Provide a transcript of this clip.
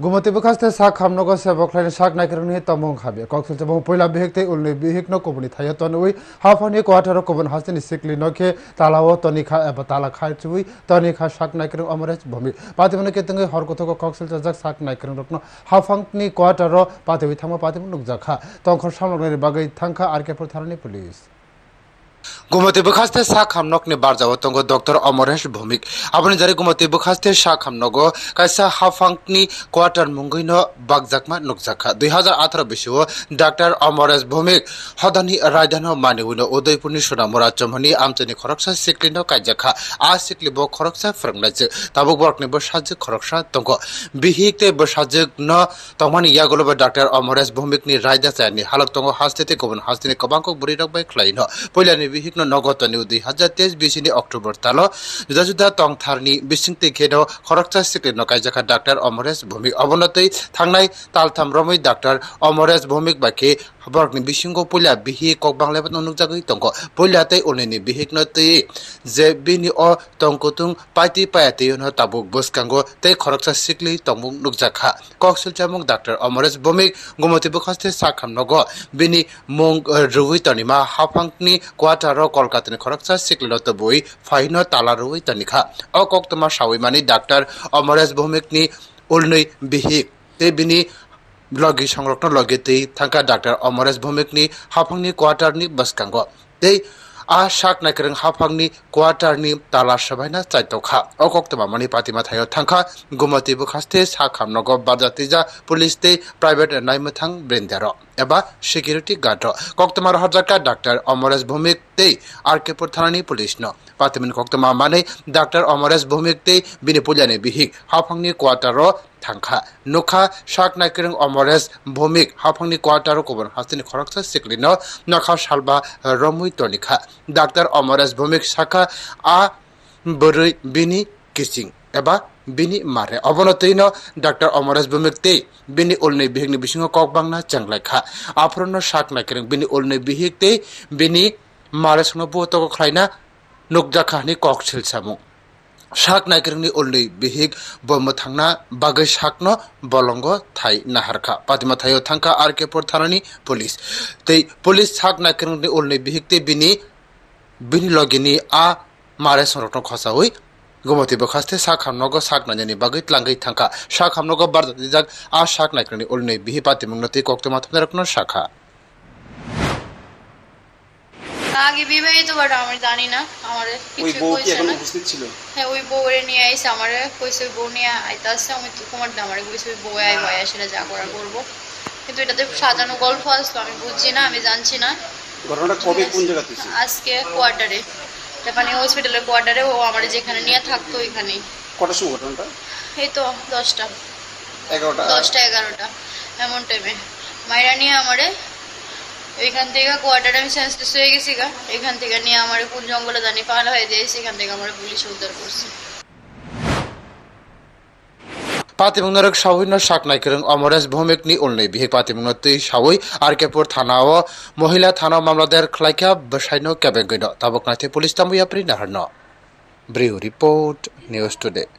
गुमती बखास्ते साख खामनगो से बखलाइन साख नाइकरनि तमंग खाबे कक्सल जबं पहिला बिहेकते उलनि बिहेकनो कोबनि थायो तनुइ हाफानि क्वार्टर कोबन हास्तेनि सिकलि नखे तालाव तनिखा एबा ताला खाचुइ तनिखा साख नाइकर अमरेज भूमि पातिमन केतंगे हरकथको कक्सल जक साख नाइकर रखनो हाफांनि क्वार्टर पातिवि थामा पातिमन नुकजाखा तंखर सामलगनि बागै थांखा आरके थानानि पुलिस गुमती बखास्ते साख खामनगनि बारजाव तंगो डॉक्टर अमरेश भौमिक आपनि जारे गुमती बखास्ते साख खामनगो कायसा हाफांनि क्वार्टर मुंगैनो बागजाकमा नुकजाखा 2018 बिसुओ डॉक्टर अमरेश भौमिक हदानि रायदानो मानिउनो उदयपुरनि सुनामुरा चमहनि आमचनि खरकसा सिकलिनो कायजाखा आ सिकलिबो खरकसा फ्रंनाजो ताबुक बरकनि बसाजो खरकसा तंगो बिहिकते बसाजो न तंमानि यागोलबो डॉक्टर अमरेश भौमिकनि रायदा जानि हालक तंगो हास्तेते गुबुन हास्तेनि कबांको बुरिरक बाय खलाइनो पहिलानि बिहिकनो नगतनि 2023 बिसिनि अक्टोबर तालो जुदा जुदा तंथारनि बिसिंते खेनो खरकसा सिकलिनो कायजाखा डॉक्टर अमरेश भौमिक अबनतै थांनाय तालथाम रमै डॉक्टर अमरेश भौमिक बाके बरकनि बिसिंगो पहिला बिहि ककबांलाय नुकजागै तंगो पहिलातै उननि बिहिकनो तै जे बिनि अ तंकुतुं पाइति पायाते न ताबुक बसकांगो तै खरकसा सिकलि तंबुं नुकजाखा कक्सल जामुं डॉक्टर अमरेश भौमिक गुमति बखास्ते साखामनगो बिनि मुंग रुइ तनिमा हाफांनि क्वार्टर कलकातानि खरकसा सिकलिनो तबुइ फाइनो ताला रुइ तनिखा अ कक्तमा सावैमानि डॉक्टर अमरेश भौमिकनि उलनै बिहिक तै बिनि लगी संरक्षण लगे तै थांका डॉक्टर अमरेश भौमिकनि हाफांनि क्वार्टरनि बसकांगो तै आ साख नाइकरं हाफांनि क्वार्टरनि ताला सबायना चाइतखा अकक्तमा मनि पातिमा थायो थांखा गुमति बखास्ते साख खामनगो बाजातिजा पुलिस तै प्राइवेट नायमथां ब्रेन्दारो एबा सिकिउरिटी गार्ड कक्तमा हरजाका डॉक्टर अमरेश भौमिक तै आरकेपुर थानानि पुलिस न पातिमन कक्तमा माने डॉक्टर अमरेश भौमिक तै बिनि पुलियानि बिहिक हाफांनि क्वार्टर थांखा नुखा साख नाइकरं अमरेश भौमिक हाफांनि क्वार्टर कोबन हास्तिनि खरकसा सिकलिनो नखा सालबा रमुइ तनिखा डॉक्टर अमरेश भौमिक साखा आ बोरै बिनि किसिं एबा बिनि मारे अबनतैनो डॉक्टर अमरेश भौमिक तै बिनि उलनै बिहिकनि बिसिङाव ककबांना चंगलायखा आफरनो साख नाइकरं बिनि उलनै बिहिक तै बिनि मारे संनो बोतको खलायना नुकजाखानि ककसिल सामु साख नाइकरंनि उलनै बिहिक बमथांना बागै साखनो बलंगो थाइ नाहारखा पातिमा थायो थांखा आरकेपुर थानानि पुलिस तै पुलिस साख नाइकरंनि उलनै बिहिक तै बिनि लगिनि आ मारे संरक्षण खसावै गुमति बखास्ते साख खामनगो साख नायनि बागै tlangै थांखा साख खामनगो बारजाक आ साख नाइकरंनि उलनै बिहि पातिमुंनति कक्तमा थमरकनो शाखा আগে বিবাহিত বাট আমি জানি না আমারে ওই বউ কি এখন উপস্থিত ছিল হ্যাঁ ওই বউরে নিয়ে আইছে আমারে কইছে বউ নিয়ে আইতাছে আমি তো তোমার আমারে কইছে বউ আই ভাই আসলে যা করা করব কিন্তু এটাতে সাজানো গল্প আসলো আমি বুঝছি না আমি জানছি না ঘটনাটা কবে কোন জায়গা থেকে আজকে কোয়ার্টারে জাপানি হসপিটালের কোয়ার্টারে ও আমারে যেখানে নিয়ে থাকতো ওইখানেই কটার সময় ঘটনাটা এই তো 10টা 11টা এমন টাইমে মাইরা নিয়ে আমারে এখান থেকে কোয়ার্টারে আমি সেন্সলেস হয়ে গেছি গা এখান থেকে নিয়ে আমারে কোন জঙ্গলে জানি পালা হয়ে দিয়েছে এখান থেকে আমারে পুলিশ উদ্ধার করছে पातिमुंगरक सावैनो साख नाइकरं अमरेश भौमिकनि उलनै बिहिक पातिमुंगनो तै सावै आरकेपुर थानाव महिला थाना मामलादार खलाइखा बसाइनो केबेगैनो ताबक नाथे पुलिस तामुया प्रि नाहरनो ब्रिउ रिपोर्ट न्यूज टुडे।